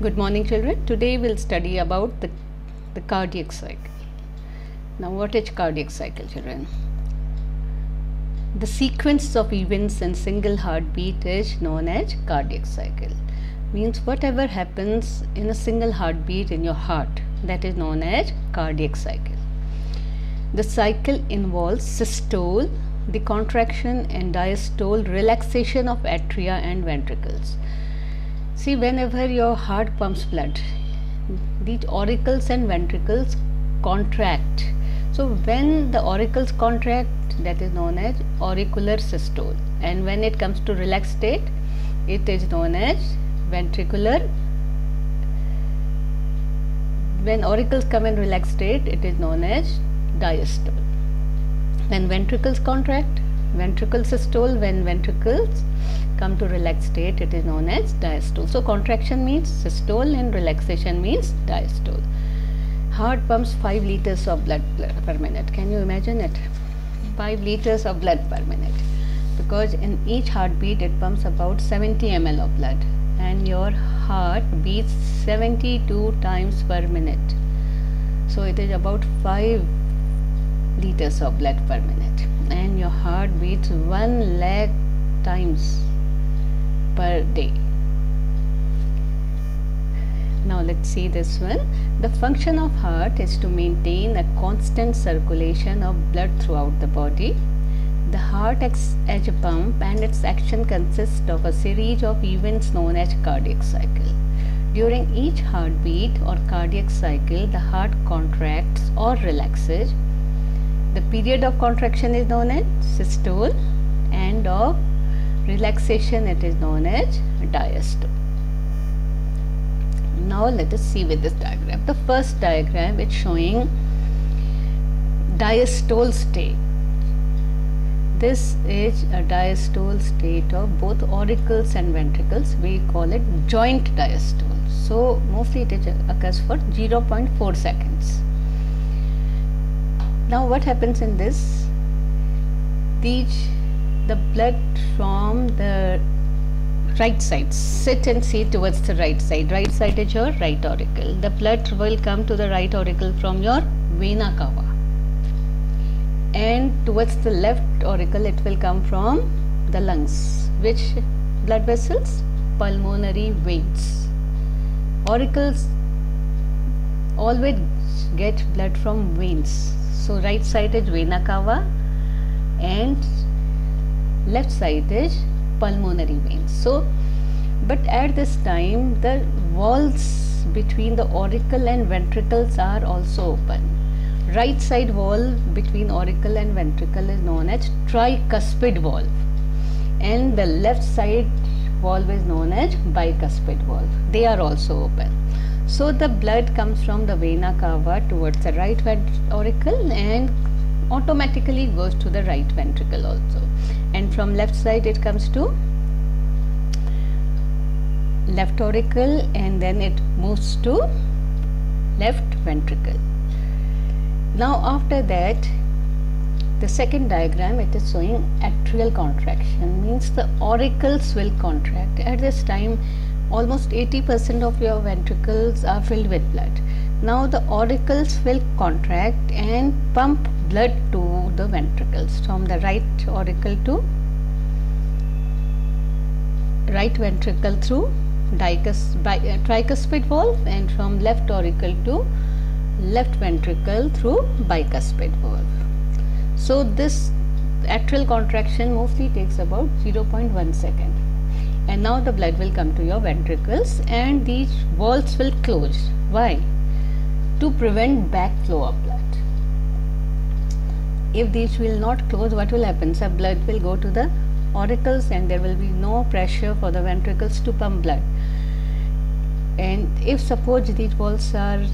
Good morning, children. Today we'll study about the cardiac cycle. Now, what is cardiac cycle, children? The sequence of events in single heartbeat is known as cardiac cycle. Means whatever happens in a single heartbeat in your heart, that is known as cardiac cycle. The cycle involves systole, the contraction, and diastole, relaxation of atria and ventricles. See, whenever your heart pumps blood, these auricles and ventricles contract. So when the auricles contract, that is known as auricular systole, and when it comes to relaxed state, it is known as ventricular. When auricles come in relaxed state, it is known as diastole. When ventricles contract, ventricle systole. When ventricles come to relaxed state, it is known as diastole. So contraction means systole and relaxation means diastole. Heart pumps 5 liters of blood per minute. Can you imagine it? 5 liters of blood per minute, because in each heartbeat it pumps about 70 ml of blood, and your heart beats 72 times per minute. So it is about 5 liters of blood per minute, and your heart beats 1 lakh times per day. Now let's see this one. The function of heart is to maintain a constant circulation of blood throughout the body. The heart acts as a pump, and its action consists of a series of events known as cardiac cycle. During each heartbeat or cardiac cycle, the heart contracts or relaxes. The period of contraction is known as systole, and of relaxation it is known as diastole. Now let us see with this diagram. The first diagram is showing diastole state. This is a diastole state of both auricles and ventricles. We call it joint diastole. So mostly it occurs for 0.4 seconds. Now what happens in this? The blood from the right side, sit and see towards the right side. Right side is your right auricle. The blood will come to the right auricle from your vena cava, and towards the left auricle it will come from the lungs. Which blood vessels? Pulmonary veins. Auricles always get blood from veins. So right side is vena cava and left side is pulmonary veins. So, but at this time the walls between the auricle and ventricles are also open. Right side wall between auricle and ventricle is known as tricuspid valve, and the left side valve is known as bicuspid valve. They are also open. So the blood comes from the vena cava towards the right auricle and automatically goes to the right ventricle also, and from left side it comes to left auricle, and then it moves to left ventricle. Now after that, the second diagram, it is showing atrial contraction. Means the auricles will contract. At this time almost 80% of your ventricles are filled with blood. Now the auricles will contract and pump blood to the ventricles, from the right auricle to right ventricle through tricuspid valve, and from left auricle to left ventricle through bicuspid valve. So this atrial contraction mostly takes about 0.1 second, and now the blood will come to your ventricles and these valves will close. Why? To prevent backflow of blood. If these will not close, what will happen? So blood will go to the auricles and there will be no pressure for the ventricles to pump blood. And if suppose these valves are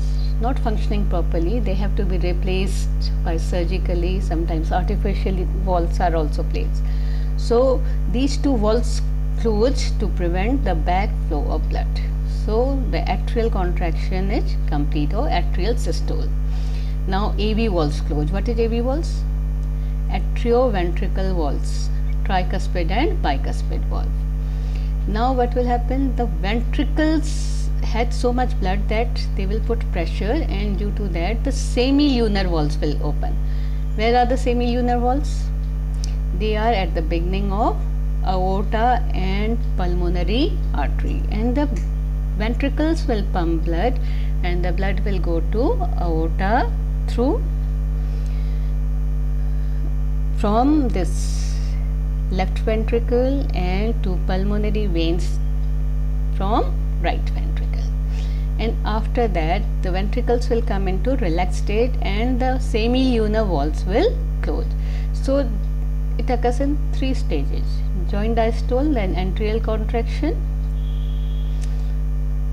not functioning properly, they have to be replaced by surgically. Sometimes artificial valves are also placed. So these two valves close to prevent the backflow of blood. So the atrial contraction is complete, or atrial systole. Now AV valves close. What is AV valves? Atrioventricle valves, tricuspid and bicuspid valve. Now what will happen? The ventricles had so much blood that they will put pressure, and due to that the semilunar valves will open. Where are the semilunar valves? They are at the beginning of aorta and pulmonary artery, and the ventricles will pump blood, and the blood will go to aorta through from this left ventricle and to pulmonary veins from right ventricle, and after that the ventricles will come into relaxed state and the semilunar valves will close. So it occurs in 3 stages: joint diastole, then atrial contraction.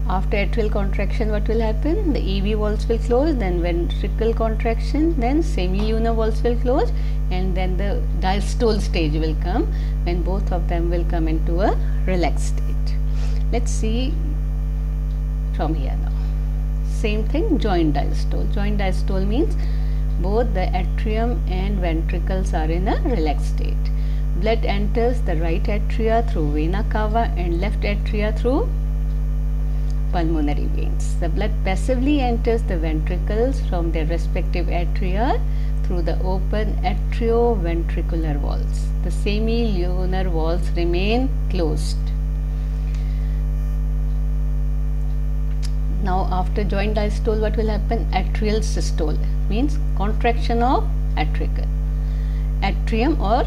After atrial contraction, what will happen? The AV valves will close, then ventricle contraction, then semilunar valves will close, and then the diastole stage will come when both of them will come into a relaxed state. Let's see from here now. Same thing, joint diastole. Joint diastole means both the atrium and ventricles are in a relaxed state. Blood enters the right atria through vena cava and left atria through pulmonary veins. The blood passively enters the ventricles from their respective atria through the open atrioventricular valves. The semilunar valves remain closed. Now after joint diastole, what will happen? Atrial systole means contraction of atrium or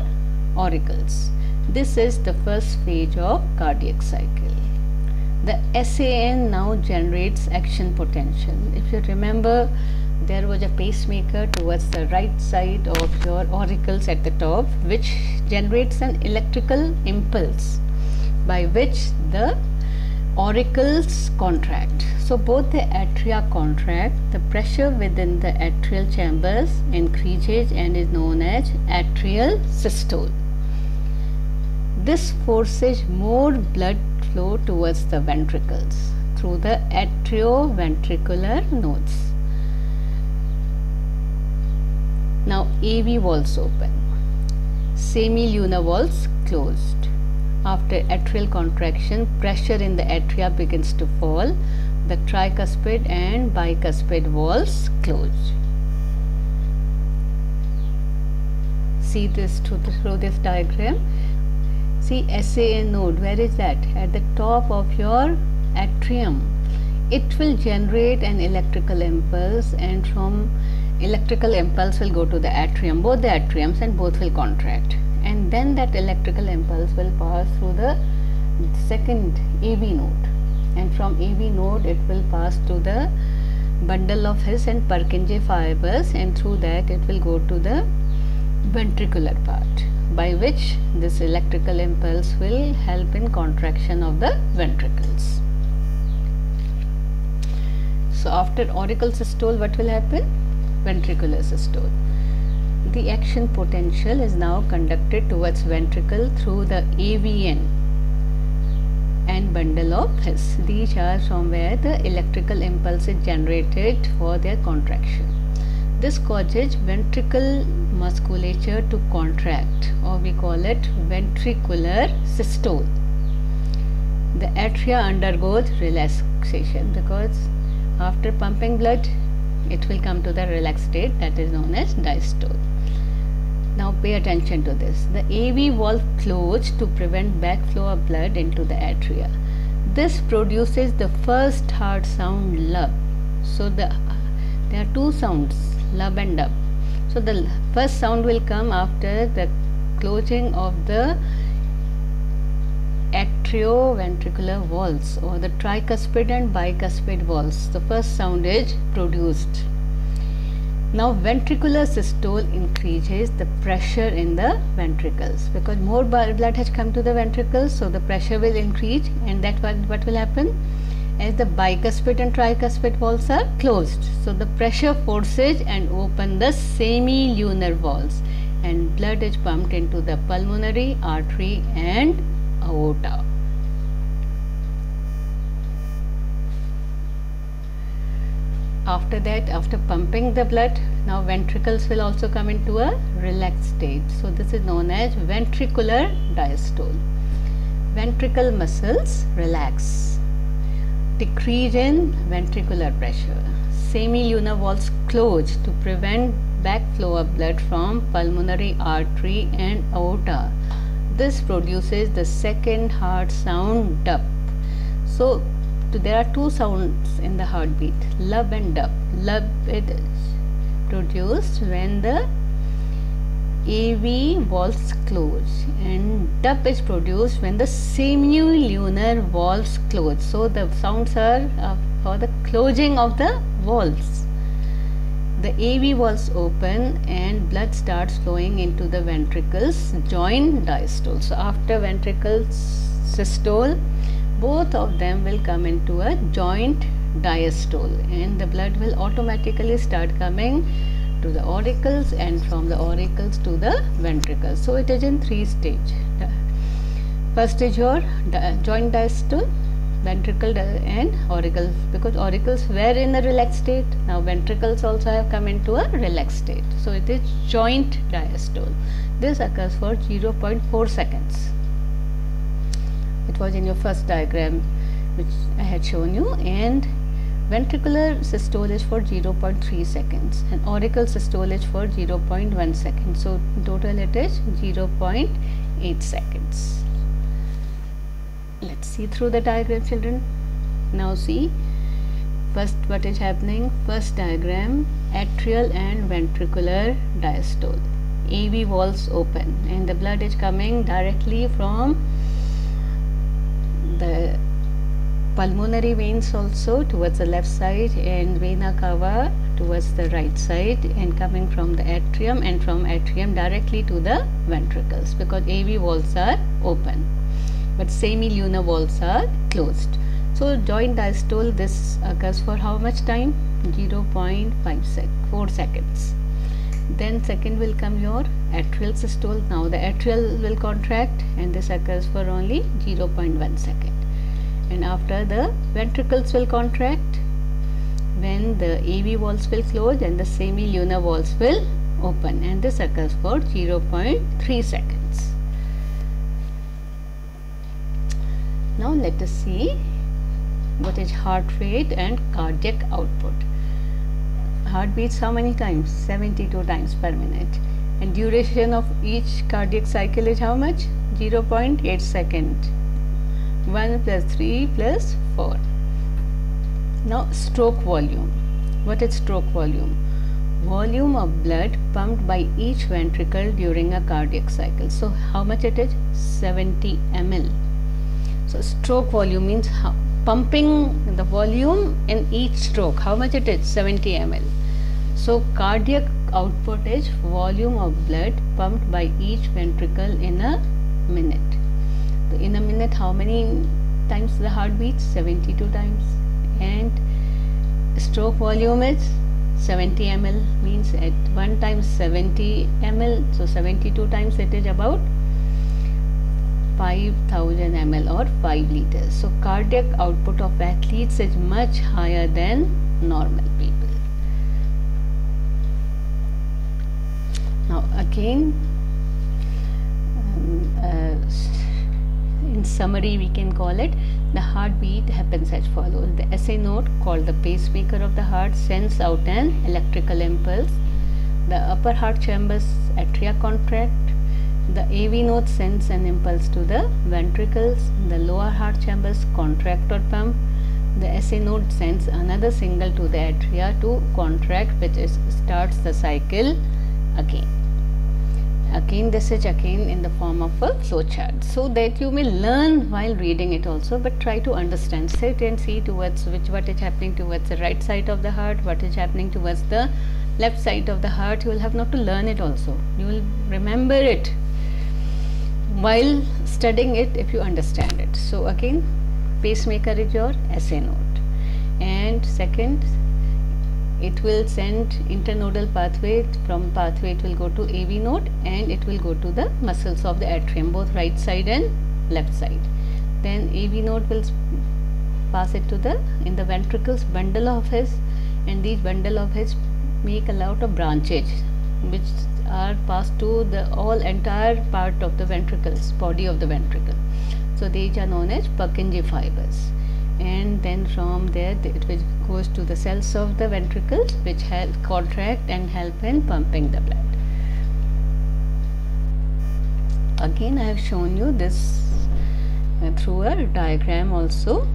auricles. This is the first phase of cardiac cycle. The SAN now generates action potential. If you remember, there was a pacemaker towards the right side of your auricles at the top, which generates an electrical impulse by which the auricles contract. So both the atria contract, the pressure within the atrial chambers increases and is known as atrial systole. This forces more blood flow towards the ventricles through the atrioventricular nodes. Now AV valves open, semilunar valves closed. After atrial contraction, pressure in the atria begins to fall. The tricuspid and bicuspid valves close. See this through this diagram. See SAN node, where is that? At the top of your atrium. It will generate an electrical impulse, and from electrical impulse will go to the atrium, both the atriums, and both will contract. And then that electrical impulse will pass through the second AV node, and from AV node it will pass to the bundle of His and Purkinje fibers, and through that it will go to the ventricular part, by which this electrical impulse will help in contraction of the ventricles. So after auricle systole, what will happen? Ventricular systole. The action potential is now conducted towards ventricle through the AVN and bundle of His. These are from where the electrical impulse is generated for their contraction. This causes ventricle musculature to contract, or we call it ventricular systole. The atria undergoes relaxation because after pumping blood it will come to the relaxed state, that is known as diastole. Now pay attention to this. The AV valve closed to prevent backflow of blood into the atria. This produces the first hard sound lub. So there are two sounds, lub and dub. So the first sound will come after the closing of the atrioventricular valves or the tricuspid and bicuspid valves. The first sound is produced. Now ventricular systole increases the pressure in the ventricles because more blood has come to the ventricles, so the pressure will increase, and that what will happen as the bicuspid and tricuspid valves are closed. So the pressure forces and open the semilunar valves, and blood is pumped into the pulmonary artery and aorta. After that, after pumping the blood, now ventricles will also come into a relaxed state. So this is known as ventricular diastole. Ventricle muscles relax. decrease in ventricular pressure. Semilunar valves close to prevent backflow of blood from pulmonary artery and aorta. This produces the second heart sound, dup. So there are two sounds in the heartbeat, lub and dup. Lub is produced when the AV valves close, and dup is produced when the semilunar valves close. So the sounds are for the closing of the valves. The AV valves open and blood starts flowing into the ventricles, joint diastole. So after ventricle systole, both of them will come into a joint diastole, and the blood will automatically start coming to the auricles and from the auricles to the ventricles. So it is in three stages. First is your joint diastole, ventricle and auricles, because auricles were in a relaxed state. Now ventricles also have come into a relaxed state. So it is joint diastole. This occurs for 0.4 seconds. It was in your first diagram which I had shown you, and ventricular systole is for 0.3 seconds and auricle systole is for 0.1 second. So total it is 0.8 seconds. Let's see through the diagram, children. Now see first what is happening. First diagram, atrial and ventricular diastole. AV valves open and the blood is coming directly from the pulmonary veins also towards the left side and vena cava towards the right side, and coming from the atrium and from atrium directly to the ventricles, because AV valves are open but semilunar valves are closed. So joint diastole, this occurs for how much time? 0.4 seconds. Then second will come your atrial systole. Now the atrial will contract and this occurs for only 0.1 second. And after the ventricles will contract when the AV valves will close and the semilunar valves will open, and this occurs for 0.3 seconds. Now let us see what is heart rate and cardiac output. Heart beats how many times? 72 times per minute. And duration of each cardiac cycle is how much? 0.8 seconds. 1 plus 3 plus 4. Now stroke volume. What is stroke volume? Volume of blood pumped by each ventricle during a cardiac cycle. So how much it is? 70 ml. So stroke volume means pumping the volume in each stroke. How much it is? 70 ml. So cardiac output is volume of blood pumped by each ventricle in a minute. So in a minute, how many times the heart beats? 72 times. And stroke volume is 70 ml, means at one time 70 ml. So 72 times it is about 5000 ml or 5 liters. So cardiac output of athletes is much higher than normal people. Now again, in summary we can call it, the heartbeat happens as follows. The SA node, called the pacemaker of the heart, sends out an electrical impulse. The upper heart chambers atria contract. The AV node sends an impulse to the ventricles. The lower heart chambers contract or pump. The SA node sends another signal to the atria to contract, which starts the cycle again. Again, this is again in the form of a flowchart, so that you may learn while reading it also, but try to understand. Sit and see towards what is happening towards the right side of the heart, what is happening towards the left side of the heart. You will have not to learn it also. You will remember it while studying it if you understand it. So again, pacemaker is your SA node, and second, it will send internodal pathway. From pathway it will go to AV node and it will go to the muscles of the atrium, both right side and left side. Then AV node will pass it to the ventricles, bundle of hairs, and these bundle of hairs make a lot of branches which are passed to the entire part of the ventricles, body of the ventricle. So these are known as Purkinje fibers. and then from there it goes to the cells of the ventricles, which help contract and help in pumping the blood. Again, I have shown you this through a diagram also,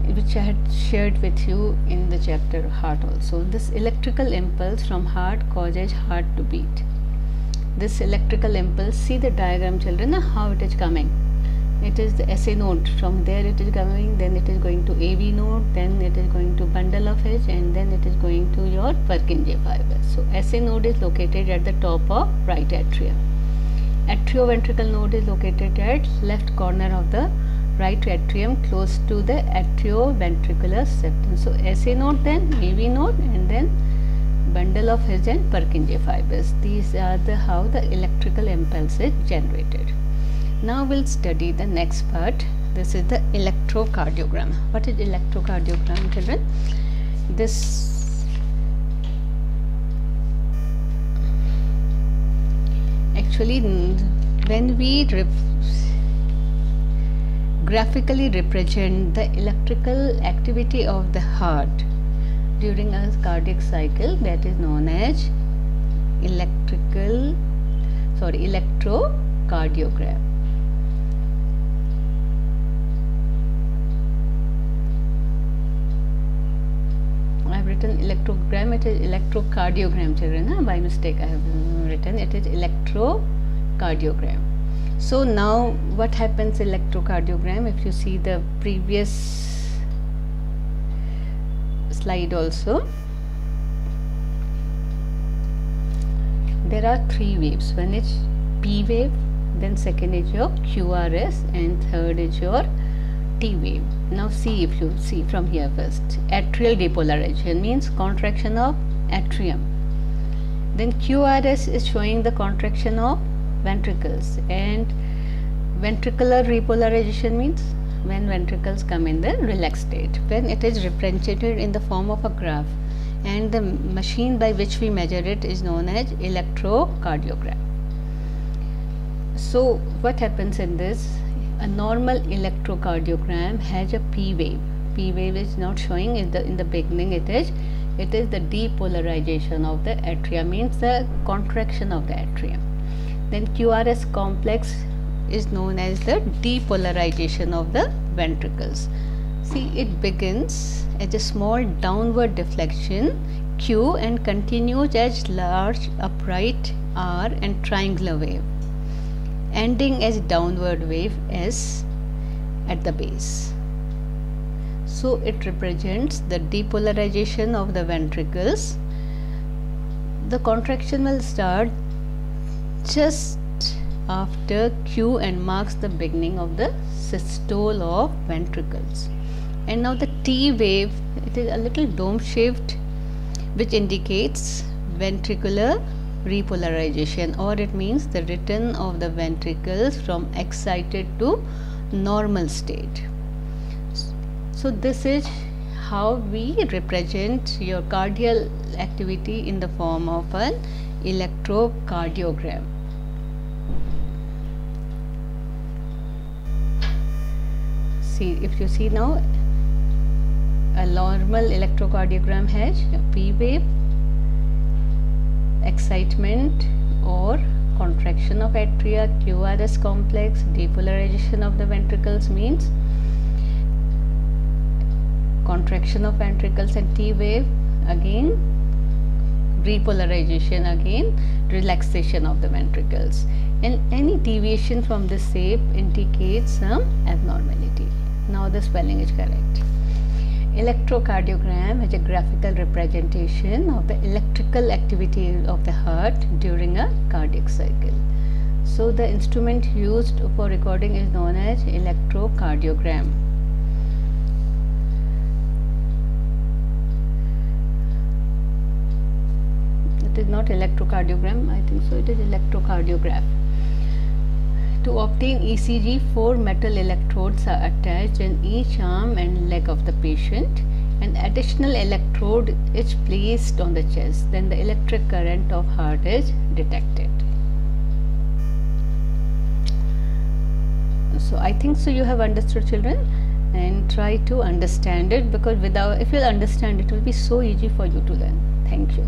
which I had shared with you in the chapter heart also. This electrical impulse from heart causes heart to beat. This electrical impulse, see the diagram children, how it is coming. It is the SA node, from there it is coming, then it is going to AV node, then it is going to bundle of H, and then it is going to your Purkinje fibers. So SA node is located at the top of right atrium. Atrioventricle node is located at left corner of the right atrium, close to the atrioventricular septum. So SA node, then AV node, and then bundle of H and Purkinje fibers. These are how the electrical impulse is generated. Now we'll study the next part. This is the electrocardiogram. What is electrocardiogram, children? This actually, when we graphically represent the electrical activity of the heart during a cardiac cycle, that is known as electrocardiogram. I have written electrogram, it is electrocardiogram, children. By mistake I have written it is electrocardiogram. So now what happens electrocardiogram? If you see the previous slide also, there are three waves. One is P wave, then second is your QRS, and third is your T wave. Now see, if you see from here first, atrial depolarization means contraction of atrium. Then QRS is showing the contraction of ventricles, and ventricular repolarization means when ventricles come in the relaxed state, when it is represented in the form of a graph, and the machine by which we measure it is known as electrocardiogram. So what happens in this? A normal electrocardiogram has a P wave. P wave is not showing in the beginning. It is the depolarization of the atria, means the contraction of the atrium. Then QRS complex is known as the depolarization of the ventricles. See, it begins as a small downward deflection Q and continues as large upright R and triangular wave, ending as downward wave S at the base. So it represents the depolarization of the ventricles. The contraction will start just after Q and marks the beginning of the systole of ventricles. And now the T wave, it is a little dome shaped, which indicates ventricular repolarization, or it means the return of the ventricles from excited to normal state. So this is how we represent your cardiac activity in the form of an electrocardiogram. See, if you see now, a normal electrocardiogram has a P wave, excitement or contraction of atria, QRS complex, depolarization of the ventricles means contraction of ventricles, and T wave again repolarization, again relaxation of the ventricles, and any deviation from this shape indicates some abnormality. Now the spelling is correct. Electrocardiogram is a graphical representation of the electrical activity of the heart during a cardiac cycle. So the instrument used for recording is known as electrocardiogram. It is not electrocardiogram, I think so, it is electrocardiograph. To obtain ECG, 4 metal electrodes are attached in each arm and leg of the patient. An additional electrode is placed on the chest. Then the electric current of heart is detected. So I think so you have understood, children. and try to understand it, because if you'll understand it will be so easy for you to learn. Thank you.